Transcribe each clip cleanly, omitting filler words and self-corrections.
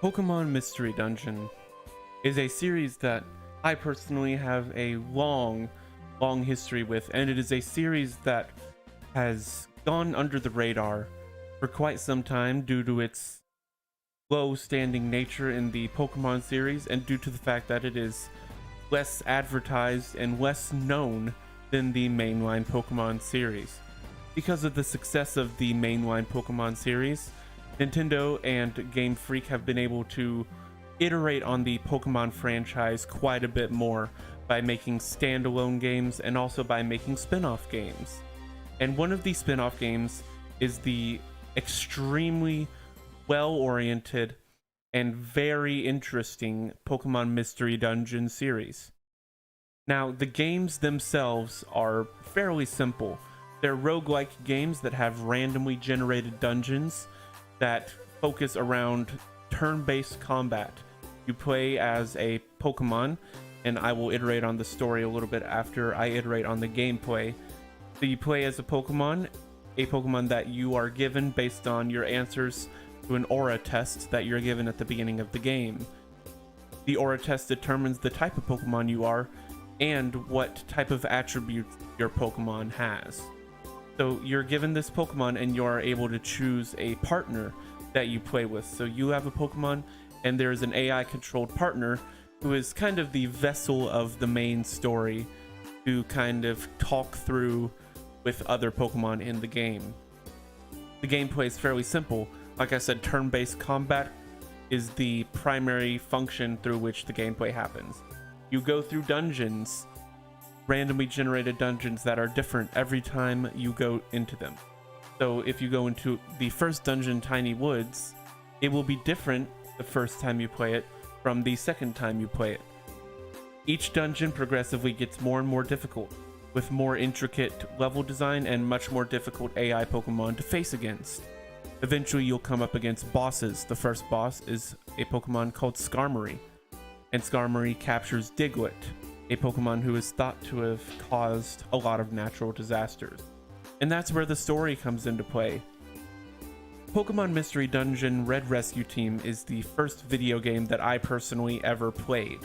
Pokémon Mystery Dungeon is a series that I personally have a long history with, and it is a series that has gone under the radar for quite some time due to its low-standing nature in the Pokemon series and due to the fact that it is less advertised and less known than the mainline Pokemon series. Because of the success of the mainline Pokemon series, Nintendo and Game Freak have been able to iterate on the Pokemon franchise quite a bit more by making standalone games and also by making spin-off games. And one of these spin-off games is the extremely well-oriented and very interesting Pokemon Mystery Dungeon series. Now, the games themselves are fairly simple. They're roguelike games that have randomly generated dungeons that focus around turn-based combat. You play as a Pokemon, and I will iterate on the story a little bit after I iterate on the gameplay. So you play as a Pokemon that you are given based on your answers to an aura test that you're given at the beginning of the game. The aura test determines the type of Pokemon you are and what type of attributes your Pokemon has. So you're given this Pokemon and you are able to choose a partner that you play with. So you have a Pokemon and there's an AI controlled partner who is kind of the vessel of the main story to kind of talk through with other Pokemon in the game. The gameplay is fairly simple. Like I said, turn-based combat is the primary function through which the gameplay happens. You go through dungeons, randomly generated dungeons that are different every time you go into them. So if you go into the first dungeon, Tiny Woods, it will be different the first time you play it from the second time you play it. Each dungeon progressively gets more and more difficult, with more intricate level design and much more difficult AI Pokemon to face against. Eventually you'll come up against bosses. The first boss is a Pokemon called Skarmory, and Skarmory captures Diglett, a Pokemon who is thought to have caused a lot of natural disasters. And that's where the story comes into play. Pokemon Mystery Dungeon Red Rescue Team is the first video game that I personally ever played.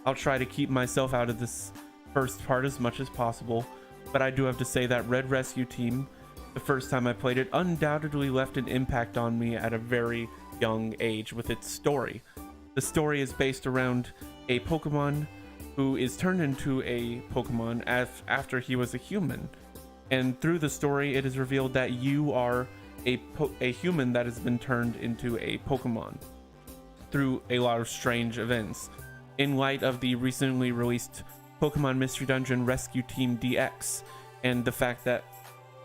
I'll try to keep myself out of this first part as much as possible, but I do have to say that Red Rescue Team, the first time I played it, undoubtedly left an impact on me at a very young age with its story. The story is based around a Pokemon who is turned into a Pokemon after he was a human. And through the story, it is revealed that you are a human that has been turned into a Pokemon through a lot of strange events. In light of the recently released Pokemon Mystery Dungeon Rescue Team DX, and the fact that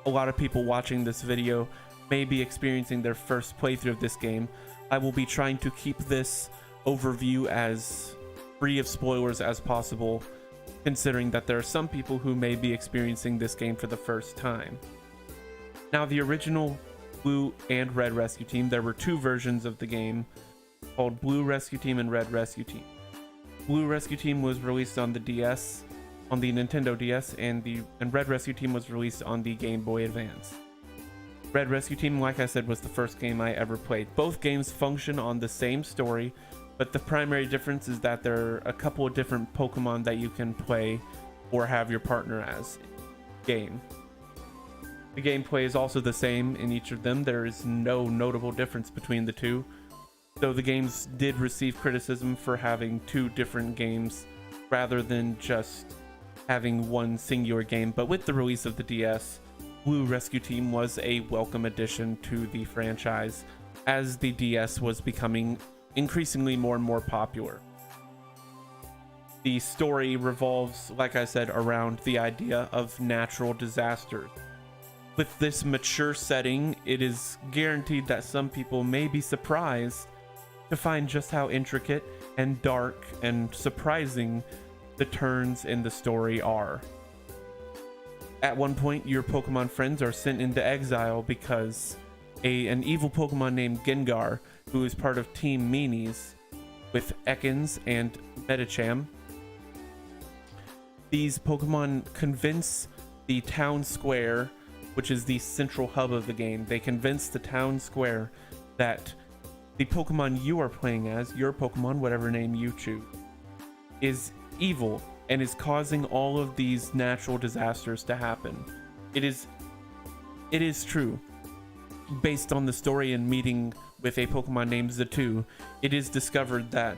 a lot of people watching this video may be experiencing their first playthrough of this game, I will be trying to keep this overview as free of spoilers as possible, considering that there are some people who may be experiencing this game for the first time. Now, the original Blue and Red Rescue Team, there were two versions of the game called Blue Rescue Team and Red Rescue Team. Blue Rescue Team was released on the DS, on the Nintendo DS, and Red Rescue Team was released on the Game Boy Advance. Red Rescue Team, like I said, was the first game I ever played. Both games function on the same story, but the primary difference is that there are a couple of different Pokemon that you can play or have your partner as game. The gameplay is also the same in each of them. There is no notable difference between the two, though the games did receive criticism for having two different games rather than just having one singular game. But with the release of the DS, Blue Rescue Team was a welcome addition to the franchise as the DS was becoming increasingly more and more popular. The story revolves, like I said, around the idea of natural disasters. With this mature setting, it is guaranteed that some people may be surprised to find just how intricate and dark and surprising the turns in the story are. At one point, your Pokemon friends are sent into exile because an evil Pokemon named Gengar, who is part of Team Meanies with Ekans and Medicham. These Pokemon convince the town square, which is the central hub of the game. They convince the town square that the Pokemon you are playing as, your Pokemon, whatever name you choose, is evil and is causing all of these natural disasters to happen. It is true. Based on the story and meeting with a Pokemon named Zatu, it is discovered that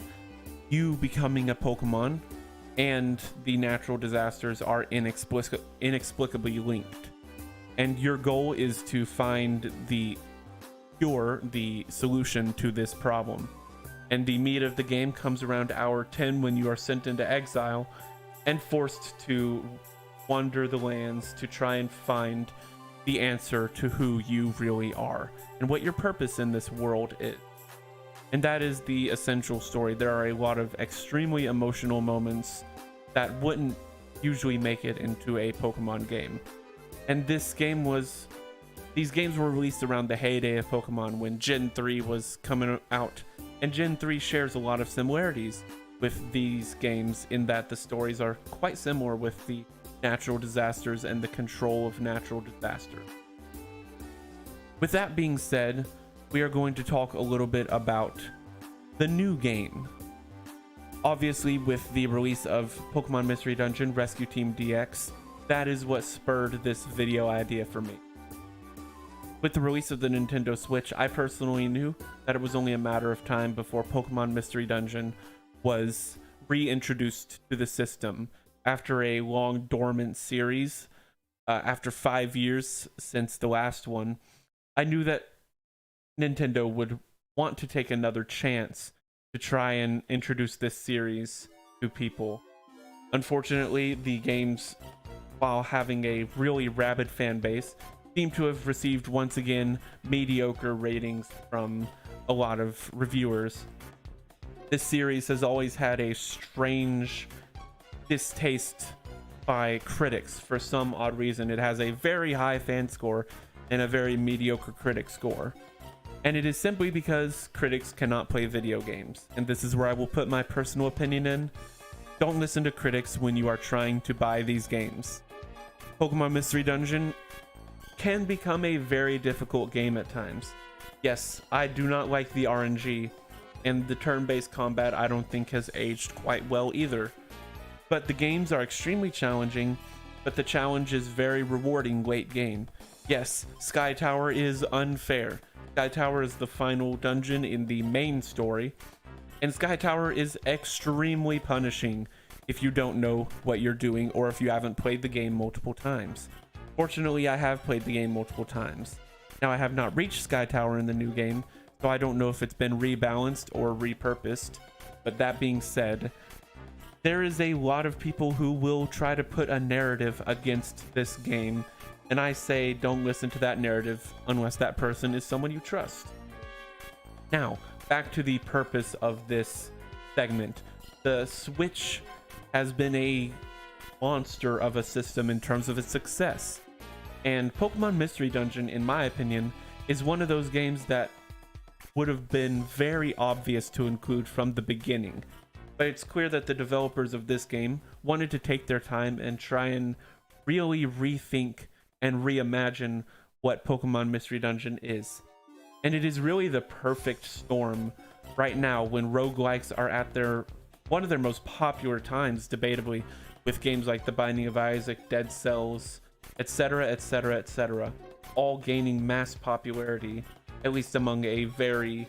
you becoming a Pokemon and the natural disasters are inexplicably linked. And your goal is to find the cure, the solution to this problem. And the meat of the game comes around hour 10 when you are sent into exile and forced to wander the lands to try and find the answer to who you really are and what your purpose in this world is. And that is the essential story. There are a lot of extremely emotional moments that wouldn't usually make it into a Pokemon game. And these games were released around the heyday of Pokemon when Gen 3 was coming out. And Gen 3 shares a lot of similarities with these games in that the stories are quite similar with the natural disasters and the control of natural disasters. With that being said, we are going to talk a little bit about the new game. Obviously, with the release of Pokemon Mystery Dungeon Rescue Team DX, that is what spurred this video idea for me. With the release of the Nintendo Switch, I personally knew that it was only a matter of time before Pokemon Mystery Dungeon was reintroduced to the system after a long dormant series. After 5 years since the last one, I knew that Nintendo would want to take another chance to try and introduce this series to people. Unfortunately, the games, while having a really rabid fan base, seem to have received once again mediocre ratings from a lot of reviewers. This series has always had a strange distaste by critics. For some odd reason, it has a very high fan score and a very mediocre critic score. And it is simply because critics cannot play video games. And this is where I will put my personal opinion in. Don't listen to critics when you are trying to buy these games. Pokemon Mystery Dungeon can become a very difficult game at times. Yes, I do not like the RNG, and the turn-based combat I don't think has aged quite well either. But the games are extremely challenging, but the challenge is very rewarding late game. Yes, Sky Tower is unfair. Sky Tower is the final dungeon in the main story, and Sky Tower is extremely punishing if you don't know what you're doing or if you haven't played the game multiple times. Fortunately, I have played the game multiple times. Now, I have not reached Sky Tower in the new game, so I don't know if it's been rebalanced or repurposed. But that being said, there is a lot of people who will try to put a narrative against this game, and I say don't listen to that narrative unless that person is someone you trust. Now, back to the purpose of this segment. The Switch has been a monster of a system in terms of its success. And Pokemon Mystery Dungeon, in my opinion, is one of those games that would have been very obvious to include from the beginning. But it's clear that the developers of this game wanted to take their time and try and really rethink and reimagine what Pokemon Mystery Dungeon is. And it is really the perfect storm right now when roguelikes are at one of their most popular times, debatably, with games like The Binding of Isaac, Dead Cells, etc., etc., etc., all gaining mass popularity, at least among a very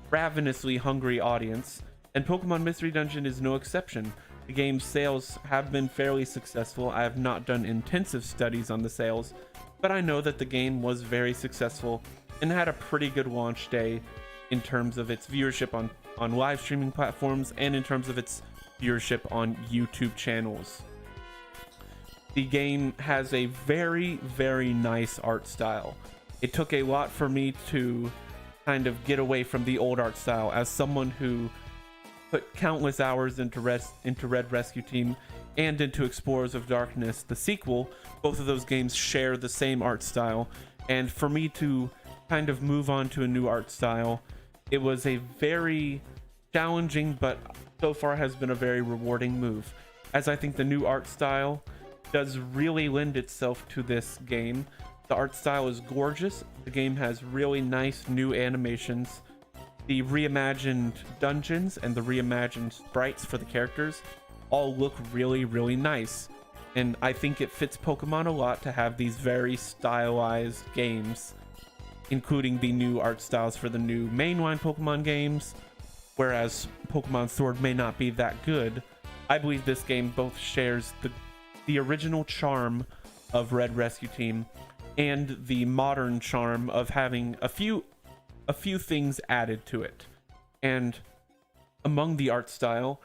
ravenously hungry audience. And Pokemon Mystery Dungeon is no exception. The game's sales have been fairly successful. I have not done intensive studies on the sales, but I know that the game was very successful and had a pretty good launch day in terms of its viewership on live streaming platforms and in terms of its viewership on YouTube channels. The game has a very, very nice art style. It took a lot for me to kind of get away from the old art style as someone who put countless hours into Red Rescue Team and into Explorers of Darkness, the sequel. Both of those games share the same art style, and for me to kind of move on to a new art style, it was a very challenging, but so far has been a very rewarding move, as I think the new art style does really lend itself to this game. The art style is gorgeous. The game has really nice new animations. The reimagined dungeons and the reimagined sprites for the characters all look really, really nice. And I think it fits Pokemon a lot to have these very stylized games, including the new art styles for the new mainline Pokemon games. Whereas Pokemon Sword may not be that good, I believe this game both shares the original charm of Red Rescue Team and the modern charm of having a few things added to it. And among the art style,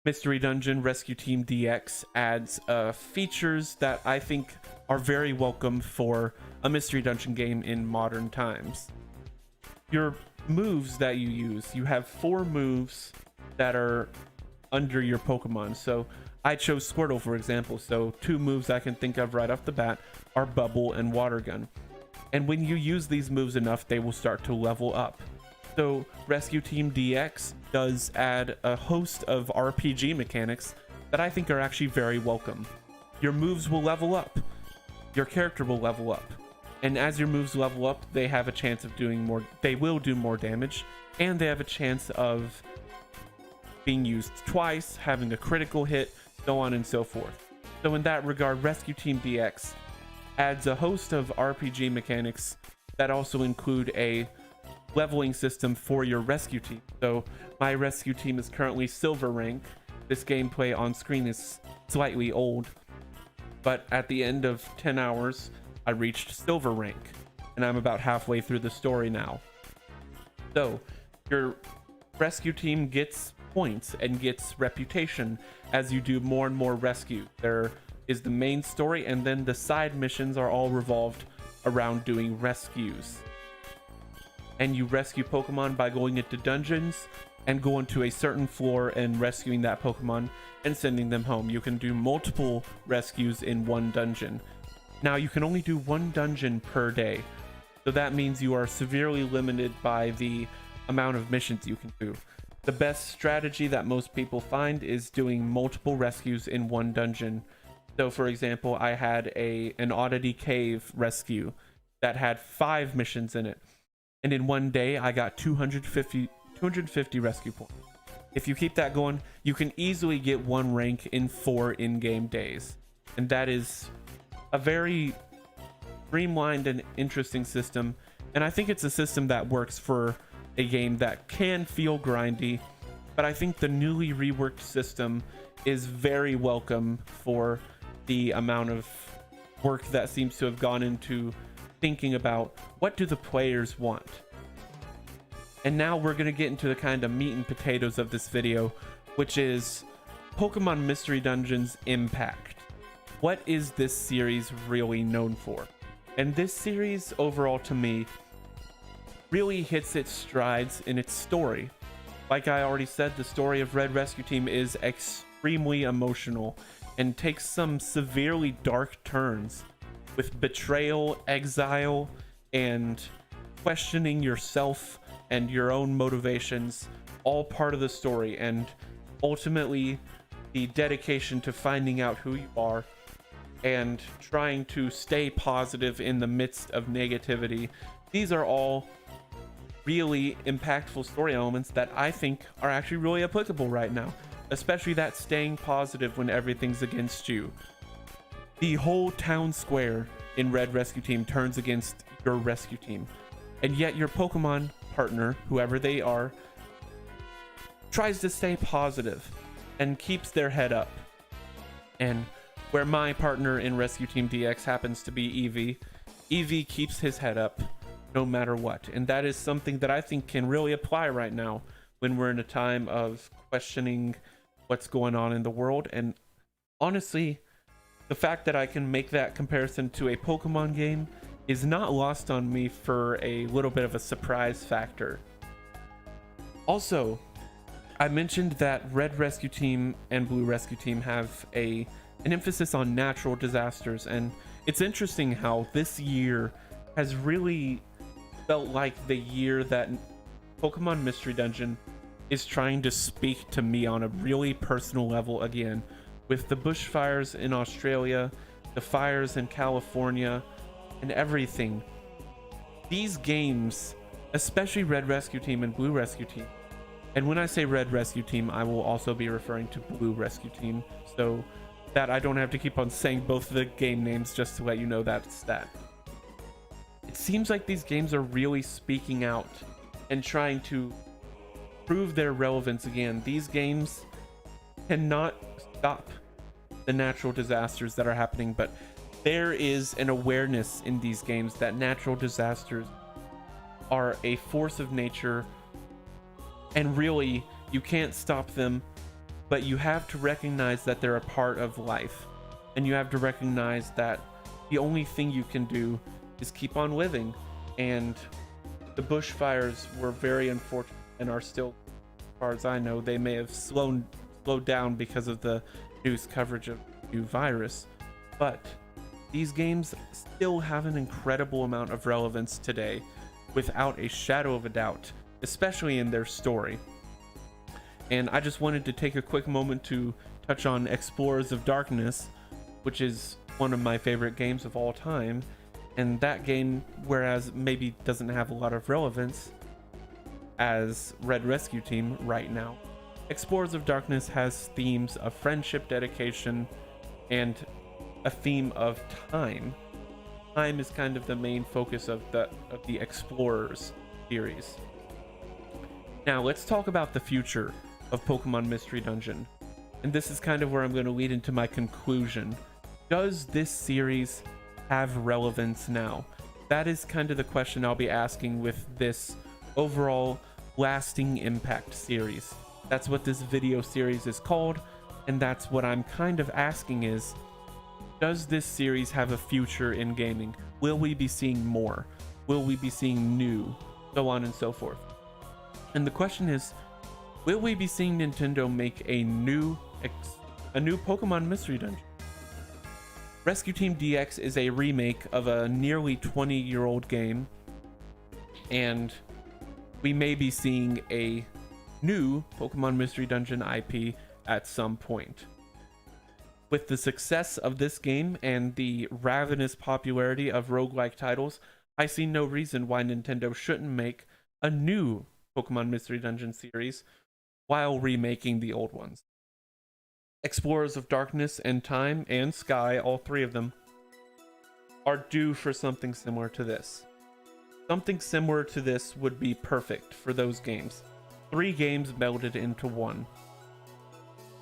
Mystery Dungeon Rescue Team DX adds features that I think are very welcome for a Mystery Dungeon game in modern times. Your moves that you use, you have 4 moves that are under your Pokemon. So I chose Squirtle, for example. So 2 moves I can think of right off the bat are Bubble and Water Gun. And when you use these moves enough, they will start to level up. So Rescue Team DX does add a host of RPG mechanics that I think are actually very welcome. Your moves will level up. Your character will level up. And as your moves level up, they have a chance of doing more. They will do more damage. And they have a chance of being used twice, having a critical hit, so on and so forth. So in that regard, Rescue Team DX adds a host of RPG mechanics that also include a leveling system for your rescue team. So my rescue team is currently silver rank. This gameplay on screen is slightly old, but at the end of 10 hours I reached silver rank, and I'm about halfway through the story now. So your rescue team gets points and gets reputation as you do more and more rescue. There is the main story, and then the side missions are all revolved around doing rescues. And you rescue Pokemon by going into dungeons and going to a certain floor and rescuing that Pokemon and sending them home. You can do multiple rescues in one dungeon. Now you can only do 1 dungeon per day, so that means you are severely limited by the amount of missions you can do. The best strategy that most people find is doing multiple rescues in 1 dungeon. So for example, I had an Oddity Cave rescue that had 5 missions in it. And in 1 day, I got 250 rescue points. If you keep that going, you can easily get 1 rank in 4 in-game days. And that is a very streamlined and interesting system. And I think it's a system that works for a game that can feel grindy. But I think the newly reworked system is very welcome for the amount of work that seems to have gone into thinking about what do the players want. And now we're going to get into the kind of meat and potatoes of this video, which is Pokemon Mystery Dungeon's impact. What is this series really known for? And this series overall, to me, really hits its strides in its story. Like I already said, the story of Red Rescue Team is extremely emotional and takes some severely dark turns, with betrayal, exile, and questioning yourself and your own motivations, all part of the story, and ultimately the dedication to finding out who you are and trying to stay positive in the midst of negativity. These are all really impactful story elements that I think are actually really applicable right now, especially that staying positive when everything's against you. The whole town square in Red Rescue Team turns against your rescue team, and yet your Pokemon partner, whoever they are, tries to stay positive and keeps their head up. And where my partner in Rescue Team DX happens to be Eevee, Eevee keeps his head up no matter what. And that is something that I think can really apply right now when we're in a time of questioning what's going on in the world. And honestly, the fact that I can make that comparison to a Pokemon game is not lost on me for a little bit of a surprise factor. Also, I mentioned that Red Rescue Team and Blue Rescue Team have an emphasis on natural disasters, and it's interesting how this year has really felt like the year that Pokemon Mystery Dungeon is trying to speak to me on a really personal level again, with the bushfires in Australia, the fires in California, and everything. These games especially Red Rescue Team and Blue Rescue Team. And when I say Red Rescue Team, I will also be referring to Blue Rescue Team, so that I don't have to keep on saying both the game names, just to let you know that's that. It seems like these games are really speaking out and trying to prove their relevance again. These games cannot stop the natural disasters that are happening, but there is an awareness in these games that natural disasters are a force of nature, and really you can't stop them, but you have to recognize that they're a part of life, and you have to recognize that the only thing you can do is keep on living. And the bushfires were very unfortunate and are still, as far as I know, they may have slowed down because of the news coverage of the new virus, but these games still have an incredible amount of relevance today, without a shadow of a doubt, especially in their story. And I just wanted to take a quick moment to touch on Explorers of Darkness, which is one of my favorite games of all time. And that game, whereas maybe doesn't have a lot of relevance as Red Rescue Team right now, Explorers of Darkness has themes of friendship, dedication, and a theme of time. Time is kind of the main focus of the Explorers series. Now let's talk about the future of Pokemon Mystery Dungeon. And this is kind of where I'm going to lead into my conclusion. Does this series have relevance now? That is kind of the question I'll be asking with this overall lasting impact series. That's what this video series is called, and that's what I'm kind of asking is, does this series have a future in gaming? Will we be seeing more? Will we be seeing new? So on and so forth. And the question is, will we be seeing Nintendo make a new Pokemon Mystery Dungeon? Rescue Team DX is a remake of a nearly 20-year-old game, and we may be seeing a new Pokemon Mystery Dungeon IP at some point. With the success of this game and the ravenous popularity of roguelike titles, I see no reason why Nintendo shouldn't make a new Pokemon Mystery Dungeon series while remaking the old ones. Explorers of Darkness and Time and Sky, all three of them, are due for something similar to this. Something similar to this would be perfect for those games. 3 games melded into one.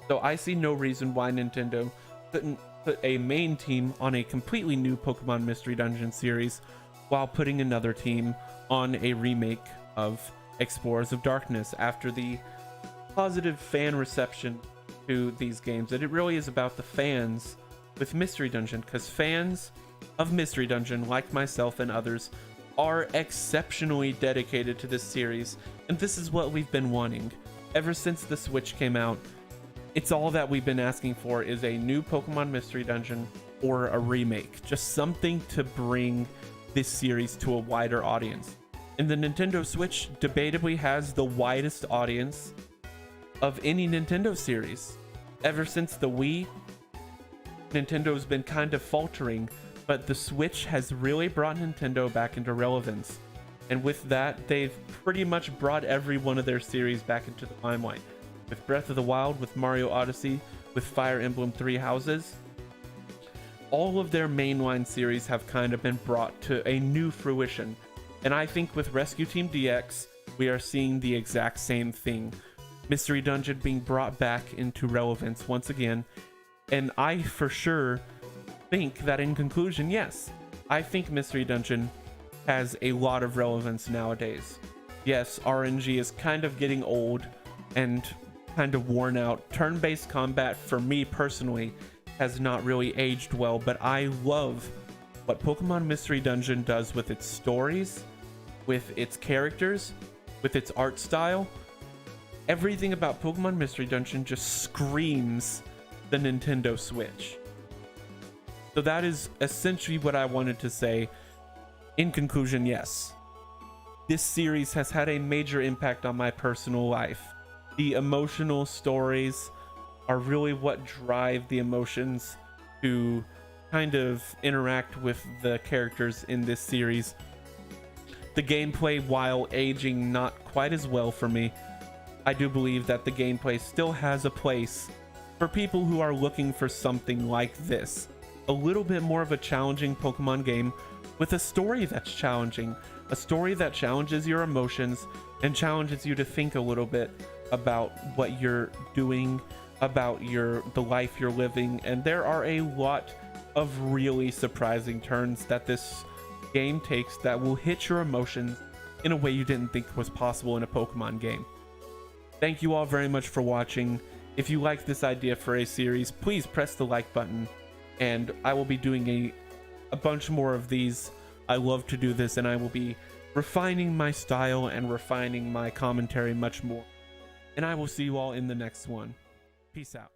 So I see no reason why Nintendo couldn't put a main team on a completely new Pokemon Mystery Dungeon series while putting another team on a remake of Explorers of Darkness after the positive fan reception to these games. And it really is about the fans with Mystery Dungeon, because fans of Mystery Dungeon, like myself and others, are exceptionally dedicated to this series, and this is what we've been wanting ever since the Switch came out. It's all that we've been asking for, is a new Pokemon Mystery Dungeon or a remake, just something to bring this series to a wider audience. And the Nintendo Switch debatably has the widest audience of any Nintendo series. Ever since the Wii, Nintendo's been kind of faltering, but the Switch has really brought Nintendo back into relevance. And with that, they've pretty much brought every one of their series back into the limelight. With Breath of the Wild, with Mario Odyssey, with Fire Emblem Three Houses, all of their mainline series have kind of been brought to a new fruition. And I think with Rescue Team DX, we are seeing the exact same thing. Mystery Dungeon being brought back into relevance once again. And I for sure think that in conclusion, yes, I think Mystery Dungeon has a lot of relevance nowadays. Yes, RNG is kind of getting old and kind of worn out. Turn-based combat, for me personally, has not really aged well, but I love what Pokemon Mystery Dungeon does with its stories, with its characters, with its art style. Everything about Pokemon Mystery Dungeon just screams the Nintendo Switch. So that is essentially what I wanted to say. In conclusion, yes, this series has had a major impact on my personal life. The emotional stories are really what drive the emotions to kind of interact with the characters in this series. The gameplay, while aging not quite as well for me, I do believe that the gameplay still has a place for people who are looking for something like this. A little bit more of a challenging Pokemon game with a story that's challenging, a story that challenges your emotions and challenges you to think a little bit about what you're doing, about the life you're living. And there are a lot of really surprising turns that this game takes that will hit your emotions in a way you didn't think was possible in a Pokemon game. Thank you all very much for watching. If you like this idea for a series, please press the like button, and I will be doing a bunch more of these. I love to do this, and I will be refining my style and refining my commentary much more. And I will see you all in the next one. Peace out.